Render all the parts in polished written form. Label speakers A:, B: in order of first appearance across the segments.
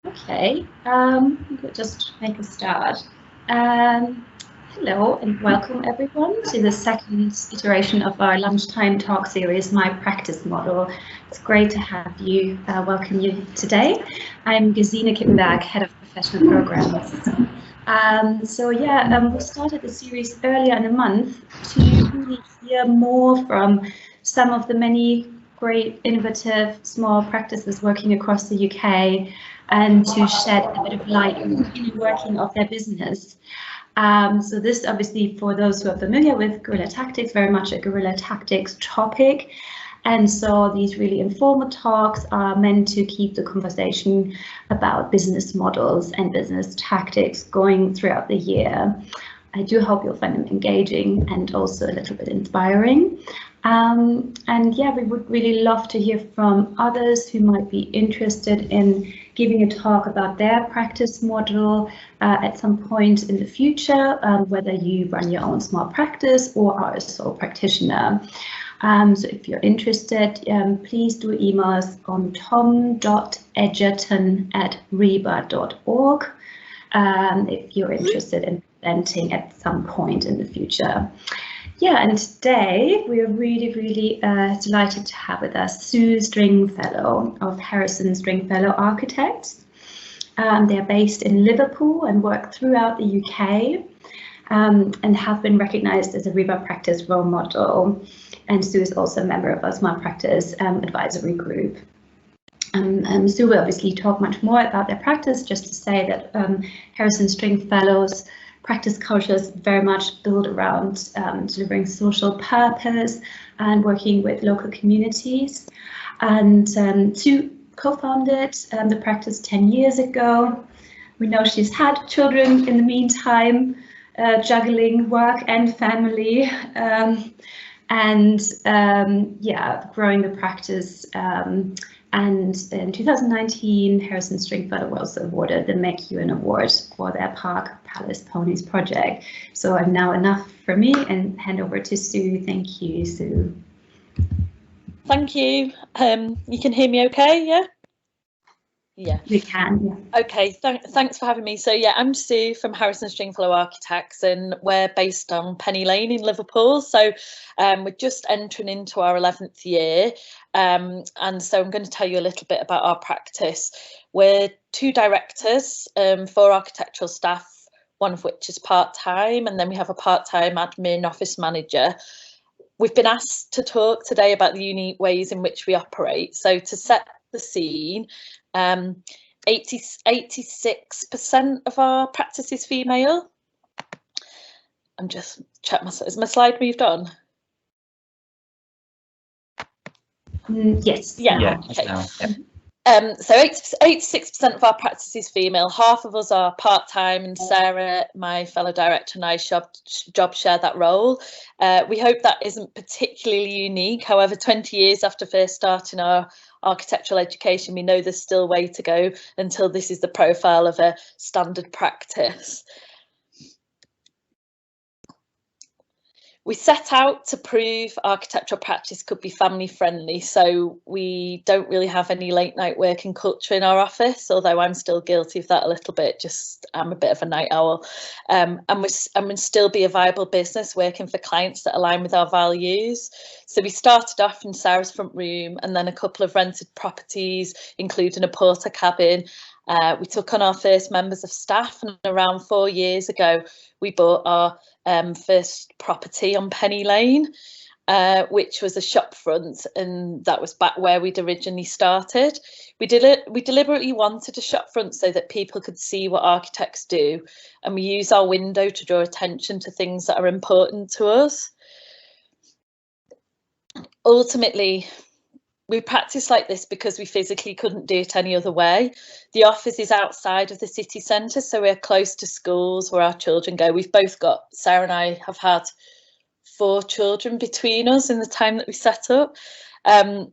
A: Okay, we'll just make a start. Hello and welcome everyone to the second iteration of our lunchtime talk series, My Practice Model. It's great to have you, welcome you today. I'm Gesine Kippenberg, Head of Professional Programs. We started the series earlier in the month to really hear more from some of the many great innovative small practices working across the UK and to shed a bit of light on the inner working of their business. So this obviously, for those who are familiar with Guerrilla Tactics, very much a Guerrilla Tactics topic. And so these really informal talks are meant to keep the conversation about business models and business tactics going throughout the year. I do hope you'll find them engaging and also a little bit inspiring. We would really love to hear from others who might be interested in giving a talk about their practice model at some point in the future, whether you run your own small practice or are a sole practitioner. So if you're interested, please do email us on tom.edgerton@riba.org if you're interested in presenting at some point in the future. Yeah, and today we are really delighted to have with us Sue Stringfellow of Harrison Stringfellow Architects. They're based in Liverpool and work throughout the UK and have been recognised as a RIBA practice role model. And Sue is also a member of our Smart Practice advisory group. Sue will obviously talk much more about their practice, just to say that Harrison Stringfellow's practice culture is very much built around delivering social purpose and working with local communities. And Sue co-founded the practice 10 years ago. We know she's had children in the meantime, juggling work and family, growing the practice. And in 2019, Harrison Stringfellow was also awarded the MacEwen Award for their Park Palace Ponies project. So now enough for me and hand over to Sue. Thank you, Sue.
B: Thank you. You can hear me okay, yeah? Yeah.
A: We can, yeah.
B: Okay, thanks for having me. So yeah, I'm Sue from Harrison Stringfellow Architects and we're based on Penny Lane in Liverpool. So we're just entering into our 11th year. And so I'm going to tell you a little bit about our practice. We're 2 directors, 4 architectural staff, one of which is part-time, and then we have a part-time admin office manager. We've been asked to talk today about the unique ways in which we operate. So to set the scene, 86% of our practice is female. I'm just check my, is my slide moved on?
A: Yes.
B: Yeah. Okay. So 86% of our practice is female. Half of us are part-time, and Sarah, my fellow director, and I job share that role. We hope that isn't particularly unique. However, 20 years after first starting our architectural education, we know there's still a way to go until this is the profile of a standard practice. We set out to prove architectural practice could be family friendly, so we don't really have any late night working culture in our office, although I'm still guilty of that a little bit. Just I'm a bit of a night owl, and we'll still be a viable business working for clients that align with our values. So we started off in Sarah's front room and then a couple of rented properties, including a porter cabin. We took on our first members of staff, and around 4 years ago we bought our first property on Penny Lane, which was a shop front, and that was back where we'd originally started. We deliberately wanted a shop front so that people could see what architects do, and we use our window to draw attention to things that are important to us. Ultimately, we practice like this because we physically couldn't do it any other way. The office is outside of the city centre, so we're close to schools where our children go. We've both got, Sarah and I have had 4 children between us in the time that we set up. And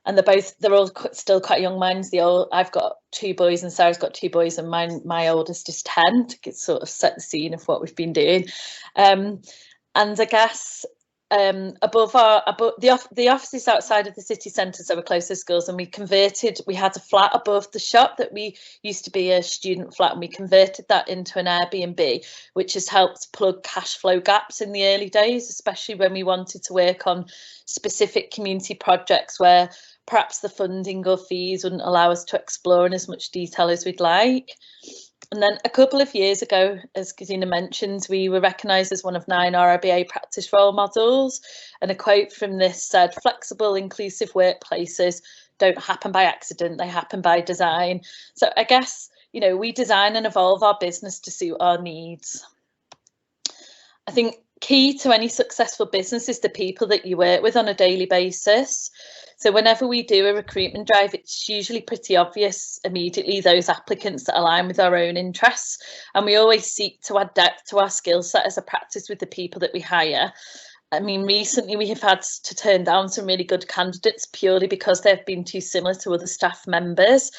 B: they're all still quite young. I've got 2 boys and Sarah's got 2 boys, and my oldest is 10, to sort of set the scene of what we've been doing. And I guess above the offices outside of the city centre, so we're close to schools, and we had a flat above the shop that we used to be a student flat, and we converted that into an Airbnb, which has helped plug cash flow gaps in the early days, especially when we wanted to work on specific community projects where perhaps the funding or fees wouldn't allow us to explore in as much detail as we'd like. And then a couple of years ago, as Katina mentioned, we were recognised as one of 9 RIBA practice role models. And a quote from this said, "Flexible, inclusive workplaces don't happen by accident, they happen by design." So I guess, you know, we design and evolve our business to suit our needs. I think key to any successful business is the people that you work with on a daily basis. So whenever we do a recruitment drive, it's usually pretty obvious immediately those applicants that align with our own interests. And we always seek to add depth to our skill set as a practice with the people that we hire. I mean, recently we have had to turn down some really good candidates purely because they've been too similar to other staff members.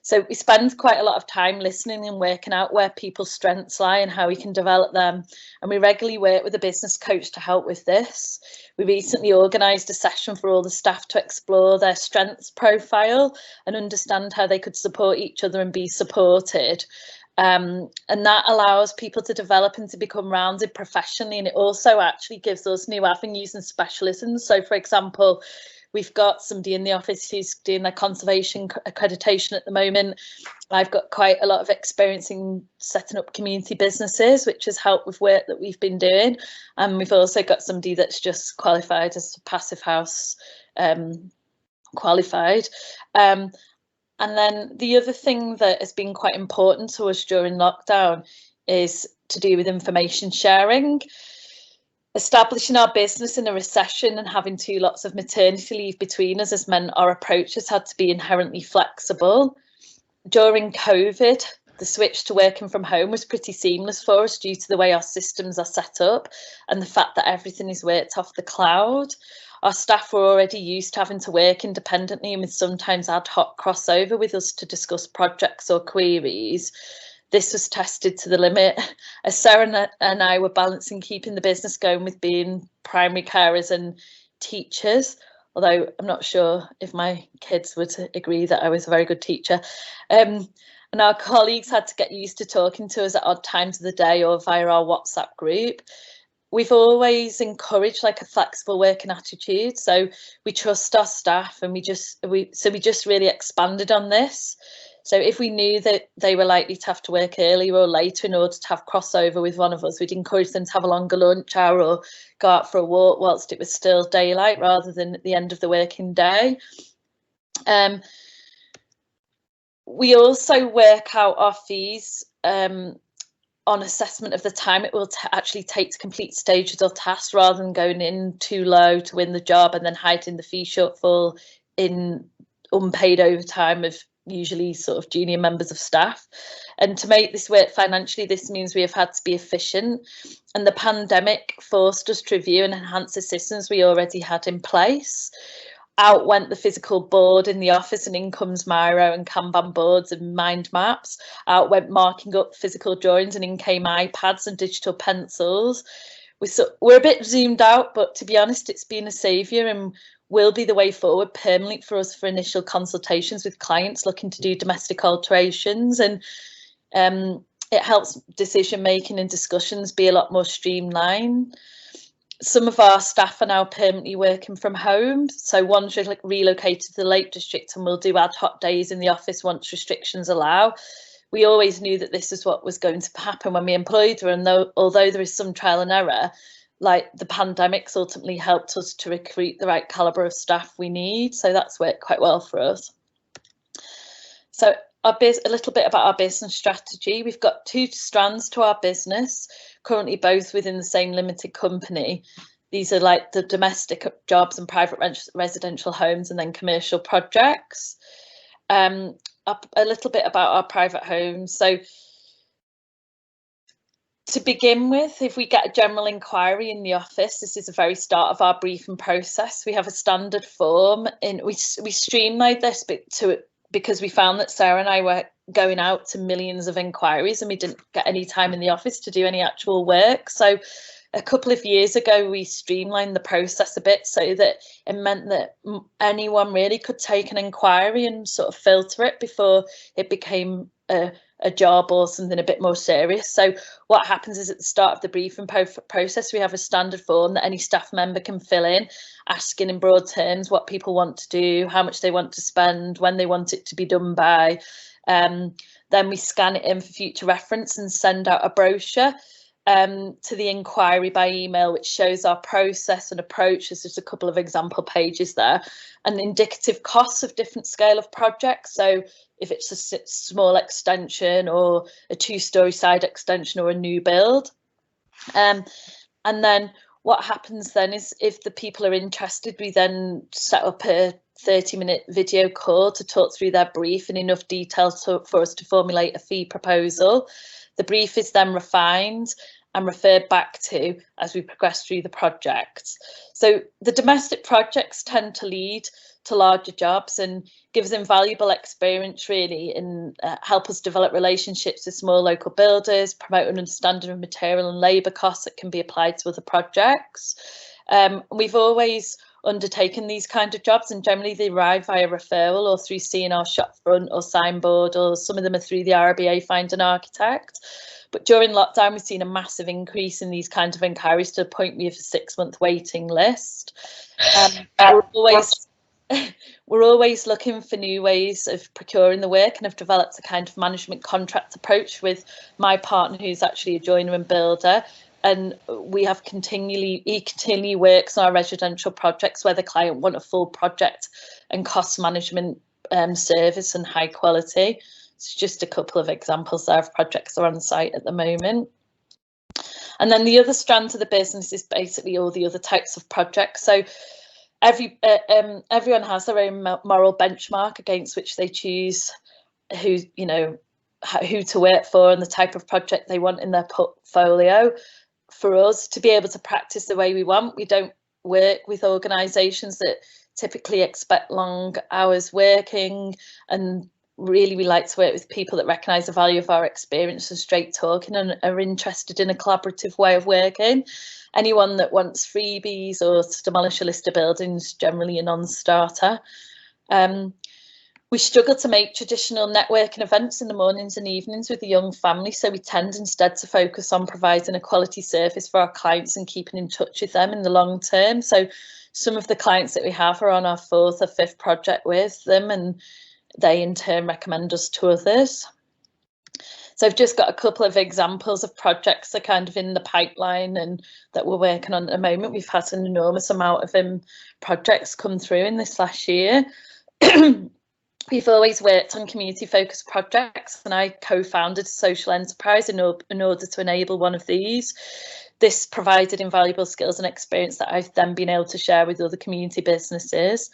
B: So we spend quite a lot of time listening and working out where people's strengths lie and how we can develop them. And we regularly work with a business coach to help with this. We recently organised a session for all the staff to explore their strengths profile and understand how they could support each other and be supported. And that allows people to develop and to become rounded professionally. And it also actually gives us new avenues and specialisms. So, for example, we've got somebody in the office who's doing their conservation accreditation at the moment. I've got quite a lot of experience in setting up community businesses, which has helped with work that we've been doing. And we've also got somebody that's just qualified as a passive house qualified. And then the other thing that has been quite important to us during lockdown is to do with information sharing. Establishing our business in a recession and having 2 lots of maternity leave between us has meant our approach has had to be inherently flexible. During COVID, the switch to working from home was pretty seamless for us due to the way our systems are set up and the fact that everything is worked off the cloud. Our staff were already used to having to work independently and with sometimes ad hoc crossover with us to discuss projects or queries. This was tested to the limit as Sarah and I were balancing keeping the business going with being primary carers and teachers, although I'm not sure if my kids would agree that I was a very good teacher. And our colleagues had to get used to talking to us at odd times of the day or via our WhatsApp group. We've always encouraged like a flexible working attitude, so we trust our staff, and we just really expanded on this. So if we knew that they were likely to have to work earlier or later in order to have crossover with one of us, we'd encourage them to have a longer lunch hour or go out for a walk whilst it was still daylight rather than at the end of the working day. We also work out our fees on assessment of the time it will actually take to complete stages or tasks, rather than going in too low to win the job and then hiding the fee shortfall in unpaid overtime of usually sort of junior members of staff. And to make this work financially, this means we have had to be efficient, and the pandemic forced us to review and enhance the systems we already had in place. Out went the physical board in the office and incomes Miro and Kanban boards and mind maps. Out went marking up physical drawings and in came iPads and digital pencils. We're a bit zoomed out, but to be honest, it's been a saviour and will be the way forward permanently for us for initial consultations with clients looking to do domestic alterations. And it helps decision making and discussions be a lot more streamlined. Some of our staff are now permanently working from home. So one's relocated to the Lake District and will do ad hoc days in the office once restrictions allow. We always knew that this is what was going to happen when we employed her, and although there is some trial and error, like the pandemic's ultimately helped us to recruit the right calibre of staff we need. So that's worked quite well for us. So a little bit about our business strategy. We've got 2 strands to our business, currently both within the same limited company. These are like the domestic jobs and private residential homes, and then commercial projects. A little bit about our private homes. So to begin with, if we get a general inquiry in the office, this is the very start of our briefing process. We have a standard form, and we streamlined this because we found that Sarah and I were going out to millions of inquiries and we didn't get any time in the office to do any actual work. So a couple of years ago, we streamlined the process a bit so that it meant that anyone really could take an inquiry and sort of filter it before it became a job or something a bit more serious. So what happens is at the start of the briefing process, we have a standard form that any staff member can fill in, asking in broad terms what people want to do, how much they want to spend, when they want it to be done by. Then we scan it in for future reference and send out a brochure to the inquiry by email, which shows our process and approach. There's just a couple of example pages there, and indicative costs of different scale of projects. So if it's a small extension or a 2-story side extension or a new build. And then what happens then is if the people are interested, we then set up a 30-minute video call to talk through their brief in enough detail for us to formulate a fee proposal. The brief is then refined and referred back to as we progress through the projects. So the domestic projects tend to lead to larger jobs and gives them valuable experience really, and help us develop relationships with small local builders, promote an understanding of material and labour costs that can be applied to other projects. We've always undertaken these kind of jobs, and generally they arrive via referral or through seeing our shop front or signboard, or some of them are through the RIBA Find an Architect. But during lockdown, we've seen a massive increase in these kinds of inquiries to the point we have a 6-month waiting list. We're always looking for new ways of procuring the work, and have developed a kind of management contract approach with my partner, who's actually a joiner and builder. And he continually works on our residential projects where the client want a full project and cost management service and high quality. It's just a couple of examples there of projects that are on site at the moment. And then the other strand of the business is basically all the other types of projects. So everyone has their own moral benchmark against which they choose who to work for and the type of project they want in their portfolio. For us to be able to practice the way we want, we don't work with organisations that typically expect long hours working, and really we like to work with people that recognise the value of our experience and straight talking and are interested in a collaborative way of working. Anyone that wants freebies or to demolish a list of buildings, generally a non-starter. We struggle to make traditional networking events in the mornings and evenings with a young family, so we tend instead to focus on providing a quality service for our clients and keeping in touch with them in the long term. So some of the clients that we have are on our 4th or 5th project with them, and they in turn recommend us to others. So I've just got a couple of examples of projects that are kind of in the pipeline and that we're working on at the moment. We've had an enormous amount of projects come through in this last year. We've always worked on community-focused projects, and I co-founded a social enterprise in order to enable one of these. This provided invaluable skills and experience that I've then been able to share with other community businesses.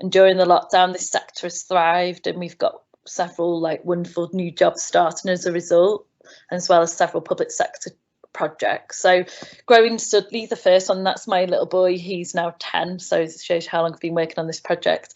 B: And during the lockdown, this sector has thrived, and we've got several wonderful new jobs starting as a result, as well as several public sector projects. So growing Studley, the first one, that's my little boy, he's now 10, so it shows how long I've been working on this project.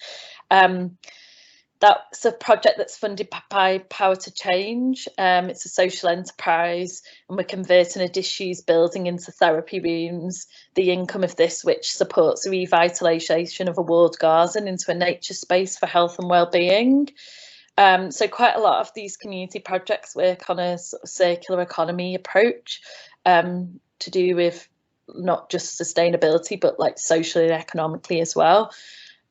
B: That's a project that's funded by Power to Change. It's a social enterprise, and we're converting a disused building into therapy rooms. The income of this, which supports the revitalisation of a walled garden into a nature space for health and well-being. So quite a lot of these community projects work on a sort of circular economy approach to do with not just sustainability, but socially and economically as well.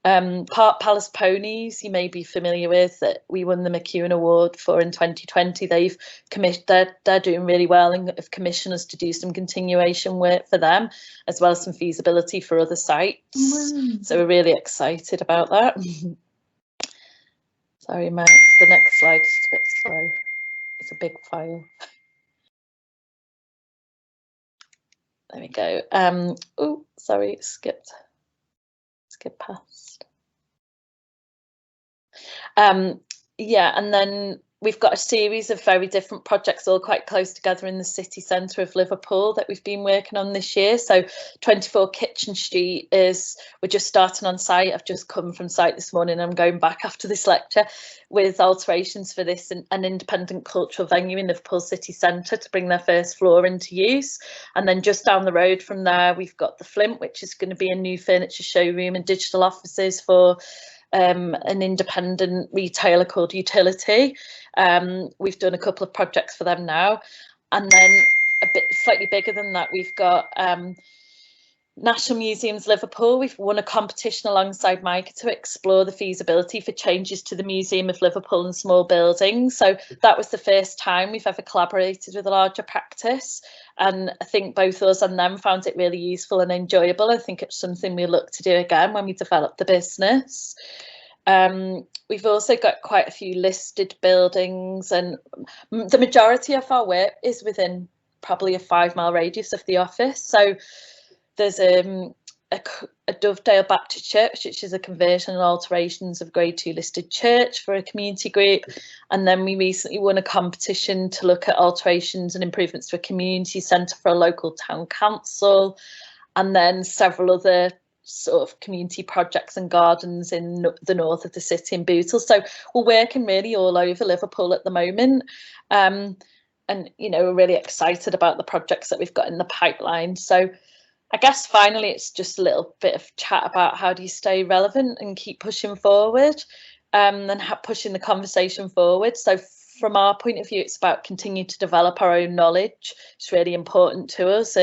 B: Park Palace Ponies, you may be familiar with, that we won the MacEwen Award for in 2020. They're doing really well and have commissioned us to do some continuation work for them, as well as some feasibility for other sites. So we're really excited about that. Sorry, Matt, the next slide is a bit slow. It's a big file. There we go. Oh, sorry, it skipped past. Yeah, and then we've got a series of very different projects all quite close together in the city centre of Liverpool that we've been working on this year. So 24 Kitchen Street we're just starting on site. I've just come from site this morning. I'm going back after this lecture with alterations for this, an independent cultural venue in Liverpool city centre to bring their first floor into use. And then just down the road from there, we've got the Flint, which is going to be a new furniture showroom and digital offices for an independent retailer called Utility. We've done a couple of projects for them now, and then a bit slightly bigger than that, we've got National Museums Liverpool. We've won a competition alongside Micah to explore the feasibility for changes to the Museum of Liverpool and small buildings. So that was the first time we've ever collaborated with a larger practice, and I think both us and them found it really useful and enjoyable. I think it's something we look to do again when we develop the business. We've also got quite a few listed buildings, and the majority of our work is within probably a 5-mile radius of the office. So there's a Dovedale Baptist Church, which is a conversion and alterations of Grade 2 listed church for a community group. And then we recently won a competition to look at alterations and improvements to a community centre for a local town council. And then several other sort of community projects and gardens in the north of the city in Bootle. So we're working really all over Liverpool at the moment. And, you know, we're really excited about the projects that we've got in the pipeline. So I guess finally, it's just a little bit of chat about how do you stay relevant and keep pushing forward, and pushing the conversation forward. So from our point of view, it's about continuing to develop our own knowledge. It's really important to us,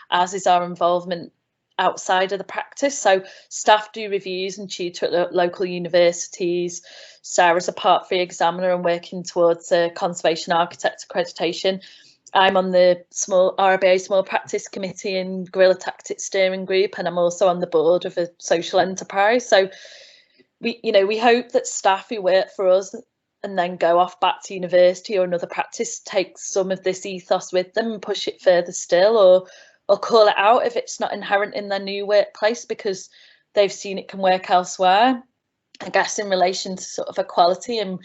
B: as is our involvement outside of the practice. So staff do reviews and tutor at local universities. Sarah's a Part 3 examiner and working towards a conservation architect accreditation. I'm on the RIBA Small Practice Committee and Guerrilla Tactics steering group, and I'm also on the board of a social enterprise. So we hope that staff who work for us and then go off back to university or another practice take some of this ethos with them and push it further still, or call it out if it's not inherent in their new workplace because they've seen it can work elsewhere. I guess in relation to sort of equality and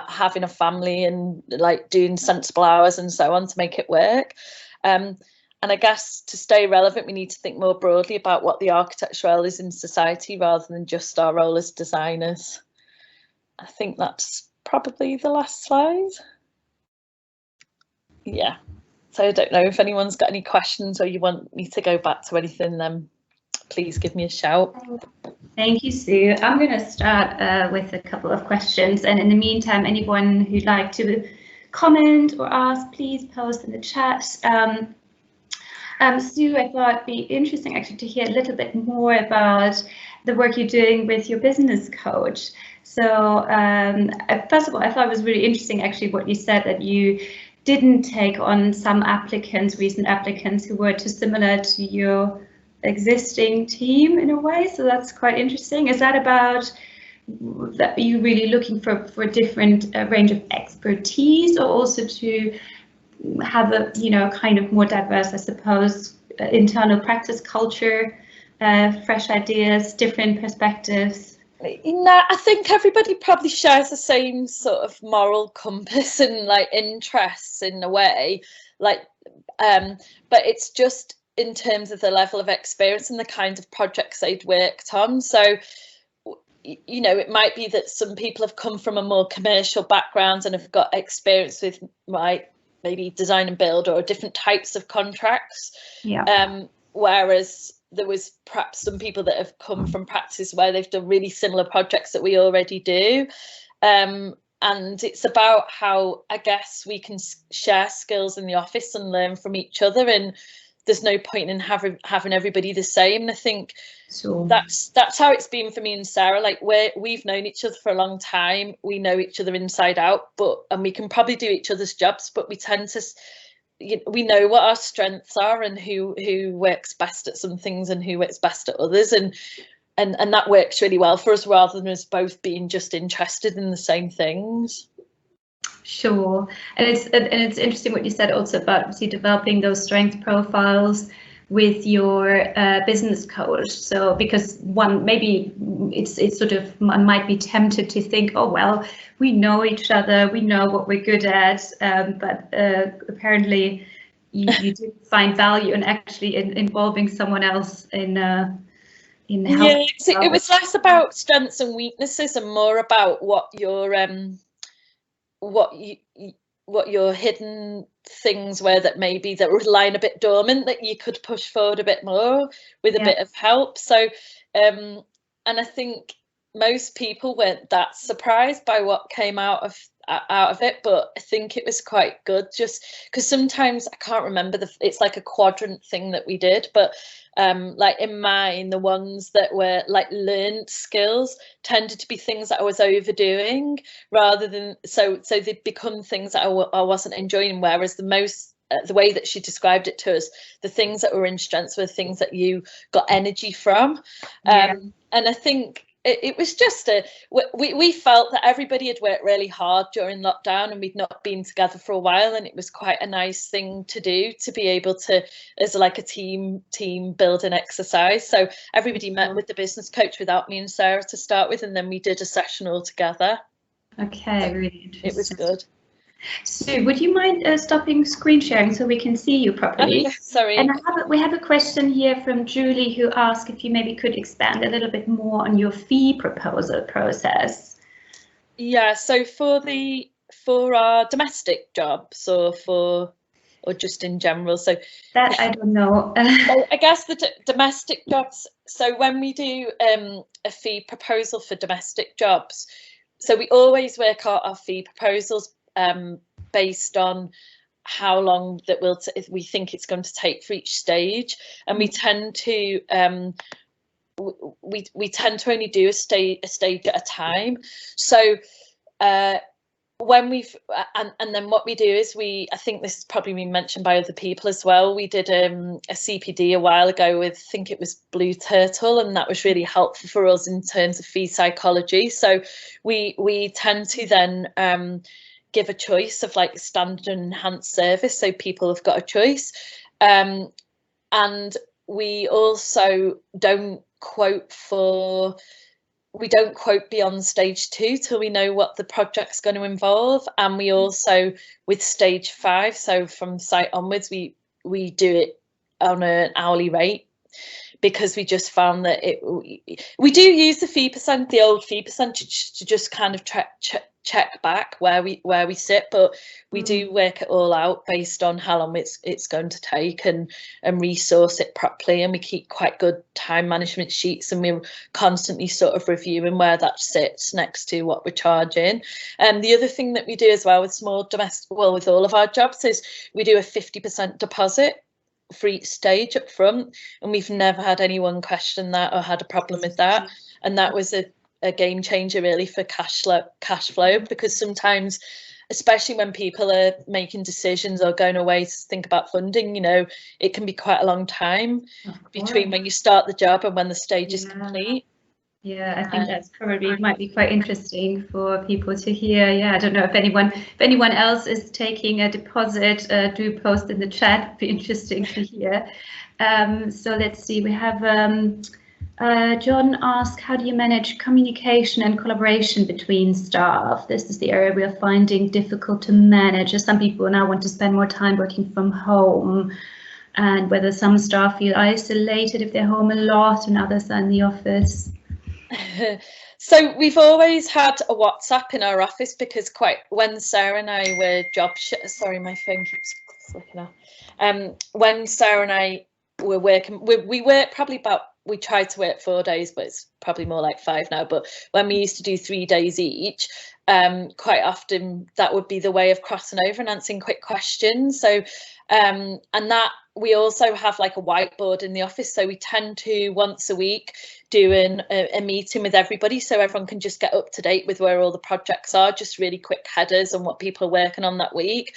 B: having a family and like doing sensible hours and so on to make it work. And I guess to stay relevant, we need to think more broadly about what the architect's role is in society rather than just our role as designers. I think that's probably the last slide. Yeah, so I don't know if anyone's got any questions or you want me to go back to anything, then please give me a shout.
A: Thank you, Sue. I'm going to start with a couple of questions, and in the meantime, anyone who'd like to comment or ask, please post in the chat. Sue, I thought it'd be interesting actually to hear a little bit more about the work you're doing with your business coach. So first of all, I thought it was really interesting actually what you said, that you didn't take on some applicants, recent applicants who were too similar to your existing team in a way, so that's quite interesting. Is that about that you really looking for a different range of expertise, or also to have a kind of more diverse, I suppose, internal practice culture, fresh ideas, different perspectives?
B: I think everybody probably shares the same sort of moral compass and like interests in a way, like but it's just in terms of the level of experience and the kind of projects they'd worked on. So, it might be that some people have come from a more commercial background and have got experience with maybe design and build or different types of contracts. Yeah. Whereas there was perhaps some people that have come from practice where they've done really similar projects that we already do. And it's about how, I guess, we can share skills in the office and learn from each other, and there's no point in having everybody the same. And I think that's how it's been for me and Sarah. Like we've known each other for a long time. We know each other inside out, and we can probably do each other's jobs, but we tend to, we know what our strengths are and who works best at some things and who works best at others. And that works really well for us, rather than us both being just interested in the same things. Sure,
A: and it's interesting what you said also about developing those strength profiles with your business coach? So because one, maybe it's sort of, might be tempted to think, oh well, we know each other, we know what we're good at, but apparently you do find value in actually involving someone else in helping.
B: Yeah, it was less about strengths and weaknesses and more about what your hidden things were that maybe that were lying a bit dormant that you could push forward a bit more with a bit of help. So and I think most people weren't that surprised by what came out of it, but I think it was quite good, just because sometimes I can't remember it's like a quadrant thing that we did, but like in mine, the ones that were like learned skills tended to be things that I was overdoing rather than so they'd become things that I wasn't enjoying, whereas the way that she described it to us, the things that were in strengths were things that you got energy from. And I think it was just we felt that everybody had worked really hard during lockdown and we'd not been together for a while, and it was quite a nice thing to do, to be able to, as like a team building exercise. So everybody met with the business coach without me and Sarah to start with, and then we did a session all together.
A: Okay, really interesting.
B: It was good.
A: Sue, would you mind stopping screen sharing so we can see you properly?
B: Sorry.
A: And we have a question here from Julie, who asked if you maybe could expand a little bit more on your fee proposal process.
B: Yeah, so for our domestic jobs or just in general, so
A: that I don't know.
B: So I guess the domestic jobs, so when we do a fee proposal for domestic jobs, so we always work out our fee proposals based on how long that we think it's going to take for each stage, and we tend to we tend to only do a stage at a time. So when we've and then what we do is I think this has probably been mentioned by other people as well, we did a CPD a while ago with, I think it was Blue Turtle, and that was really helpful for us in terms of fee psychology. So we tend to then give a choice of like standard and enhanced service, so people have got a choice, and we also don't quote beyond stage 2 till we know what the project's going to involve. And we also, with stage 5, so from site onwards, we do it on an hourly rate, because we just found that we do use the old fee percentage to just kind of check back where we sit, but we do work it all out based on how long it's going to take and resource it properly, and we keep quite good time management sheets, and we're constantly sort of reviewing where that sits next to what we're charging. And the other thing that we do as well with small domestic, well, with all of our jobs, is we do a 50% deposit for each stage up front, and we've never had anyone question that or had a problem with that, and that was a game changer really for cash flow, because sometimes, especially when people are making decisions or going away to think about funding, you know, it can be quite a long time between when you start the job and when the stage is complete.
A: Yeah, I think that's probably might be quite interesting for people to hear. Yeah, I don't know if anyone else is taking a deposit, do post in the chat. It'd be interesting to hear. So let's see, we have John asked, how do you manage communication and collaboration between staff? This is the area we are finding difficult to manage, as some people now want to spend more time working from home, and whether some staff feel isolated if they're home a lot and others are in the office.
B: So we've always had a WhatsApp in our office, because when Sarah and I were sorry, my phone keeps flicking off. When Sarah and I were working, we worked probably we tried to work 4 days, but it's probably more like 5 now. But when we used to do 3 days each, quite often that would be the way of crossing over and answering quick questions. So and that we also have like a whiteboard in the office, so we tend to once a week do a meeting with everybody, so everyone can just get up to date with where all the projects are, just really quick headers on what people are working on that week,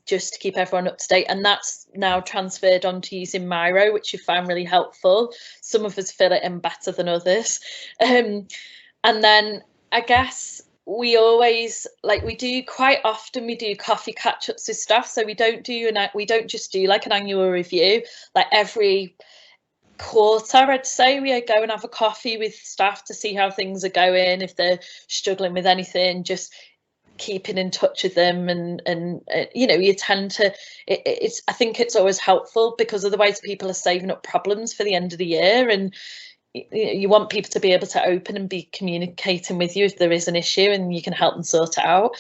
B: just to keep everyone up to date. And that's now transferred onto using Miro, which we found really helpful. Some of us fill it in better than others. And then I guess we always, like, we do quite often, we do coffee catch-ups with staff, so we don't just do like an annual review. Like every quarter, I'd say, we go and have a coffee with staff to see how things are going, if they're struggling with anything, just keeping in touch with them. And you know, you tend to, I think it's always helpful, because otherwise people are saving up problems for the end of the year, and you want people to be able to open and be communicating with you if there is an issue, and you can help them sort it out.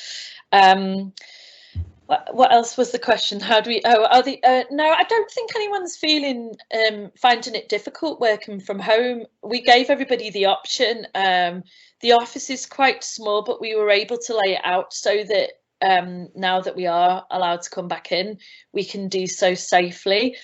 B: What else was the question? How do we? No, I don't think anyone's finding it difficult working from home. We gave everybody the option. The office is quite small, but we were able to lay it out so that now that we are allowed to come back in, we can do so safely.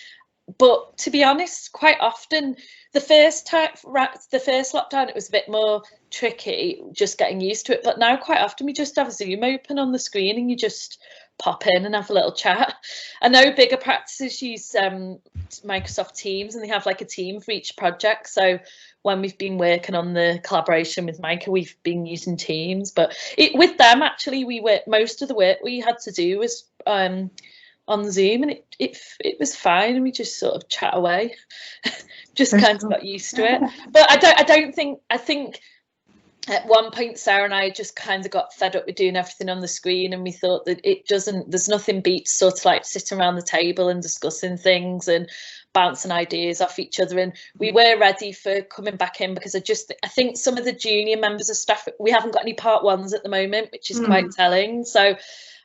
B: But to be honest, quite often, the first lockdown, it was a bit more tricky, just getting used to it. But now quite often we just have Zoom open on the screen and you just pop in and have a little chat. I know bigger practices use Microsoft Teams, and they have like a team for each project. So when we've been working on the collaboration with Micah, we've been using Teams. But with them, actually, most of the work we had to do was on Zoom, and it was fine, and we just sort of chat away. Just kind of got used to it. But I think at one point Sarah and I just kind of got fed up with doing everything on the screen, and we thought that there's nothing beats sort of like sitting around the table and discussing things and bouncing ideas off each other. And we were ready for coming back in, because I think some of the junior members of staff, we haven't got any part ones at the moment, which is quite telling. So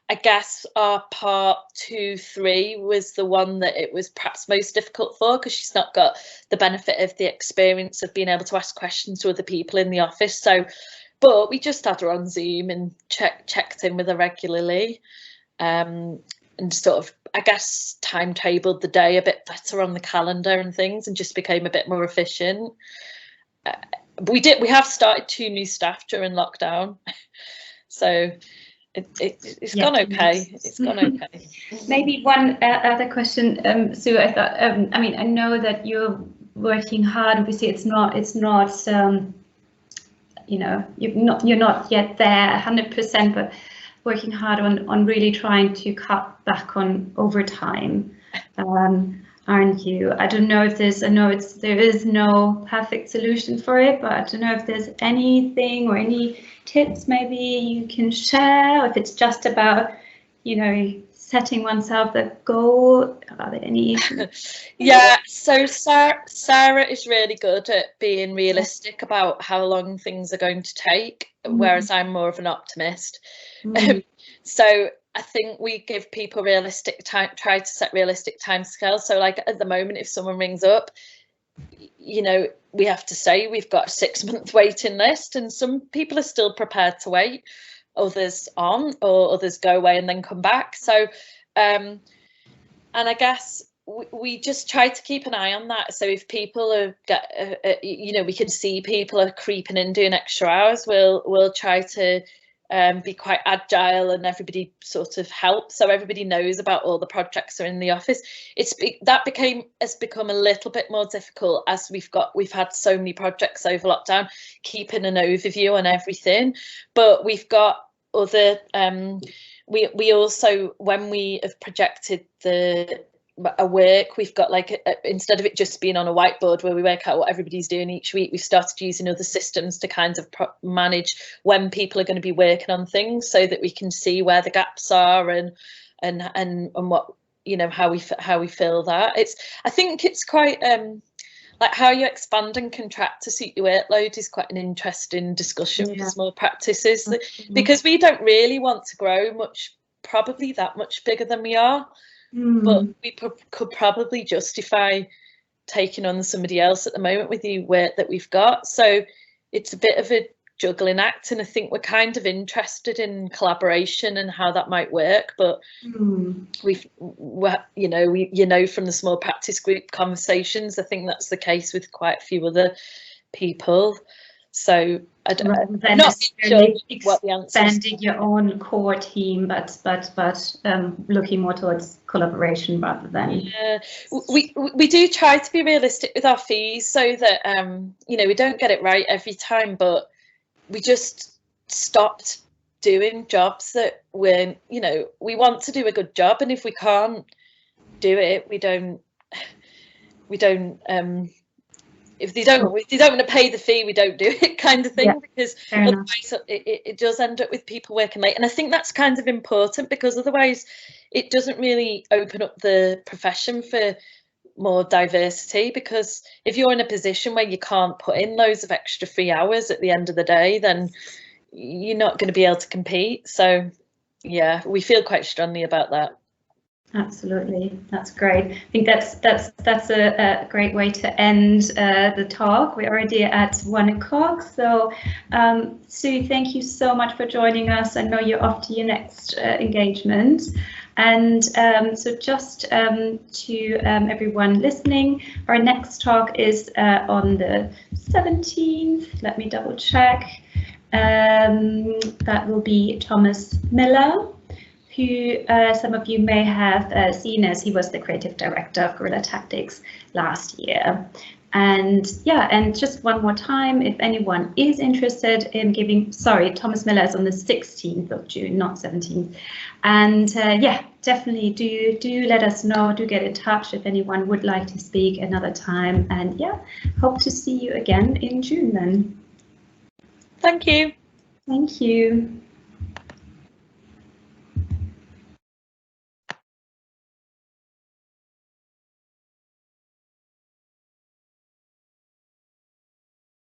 B: I guess our part 2, 3 was the one that it was perhaps most difficult for, because she's not got the benefit of the experience of being able to ask questions to other people in the office. So, but we just had her on Zoom and checked in with her regularly, and sort of, I guess, timetabled the day a bit better on the calendar and things, and just became a bit more efficient. We have started 2 new staff during lockdown, so it's gone okay. It's gone okay.
A: Maybe one other question, Sue. I thought, I mean, I know that you're working hard. Obviously, it's not. You know, you're not yet there 100%, but working hard on really trying to cut back on overtime, aren't you? I don't know if there's. I know there is no perfect solution for it, but I don't know if there's anything or any tips maybe you can share, if it's just about, you know, setting oneself a goal. Are there any?
B: Yeah, so Sarah is really good at being realistic about how long things are going to take, whereas I'm more of an optimist. So I think we give people realistic time, try to set realistic timescales. So like at the moment, if someone rings up, you know, we have to say we've got a 6-month waiting list, and some people are still prepared to wait, others aren't, or others go away and then come back. So and I guess we just try to keep an eye on that. So if people are you know, we can see people are creeping in doing extra hours, we'll try to be quite agile, and everybody sort of helps, so everybody knows about all the projects are in the office. Has become a little bit more difficult as we've had so many projects over lockdown, keeping an overview on everything. But we've got other we also, when we have projected a work, we've got like instead of it just being on a whiteboard where we work out what everybody's doing each week, we've started using other systems to kind of manage when people are going to be working on things, so that we can see where the gaps are and what, you know, how we fill that. I think it's quite like how you expand and contract to suit your workload is quite an interesting discussion for small practices, because we don't really want to grow probably that much bigger than we are. But we could probably justify taking on somebody else at the moment with the work that we've got. So it's a bit of a juggling act, and I think we're kind of interested in collaboration and how that might work. But you know from the small practice group conversations, I think that's the case with quite a few other people. So I'm not sure what the answer is.
A: Expanding your own core team, but looking more towards collaboration rather than.
B: Yeah, we do try to be realistic with our fees, so that you know, we don't get it right every time, but we just stopped doing jobs that we're, you know, we want to do a good job, and if we can't do it, we don't if they don't want to pay the fee, we don't do it, kind of thing. Yeah, because otherwise it does end up with people working late. And I think that's kind of important, because otherwise it doesn't really open up the profession for more diversity, because if you're in a position where you can't put in loads of extra free hours at the end of the day, then you're not going to be able to compete. So yeah, we feel quite strongly about that.
A: Absolutely, that's great. I think that's a great way to end the talk. We're already at 1 o'clock, so Sue, thank you so much for joining us. I know you're off to your next engagement, and so just to everyone listening, our next talk is on the 17th. Let me double check. That will be Thomas Miller, who some of you may have seen, as he was the creative director of Guerrilla Tactics last year. And yeah, and just one more time, if anyone is interested in giving, sorry, Thomas Miller is on the 16th of June, not 17th. And yeah, definitely do let us know, do get in touch if anyone would like to speak another time. And yeah, hope to see you again in June then.
B: Thank you.
A: Thank you.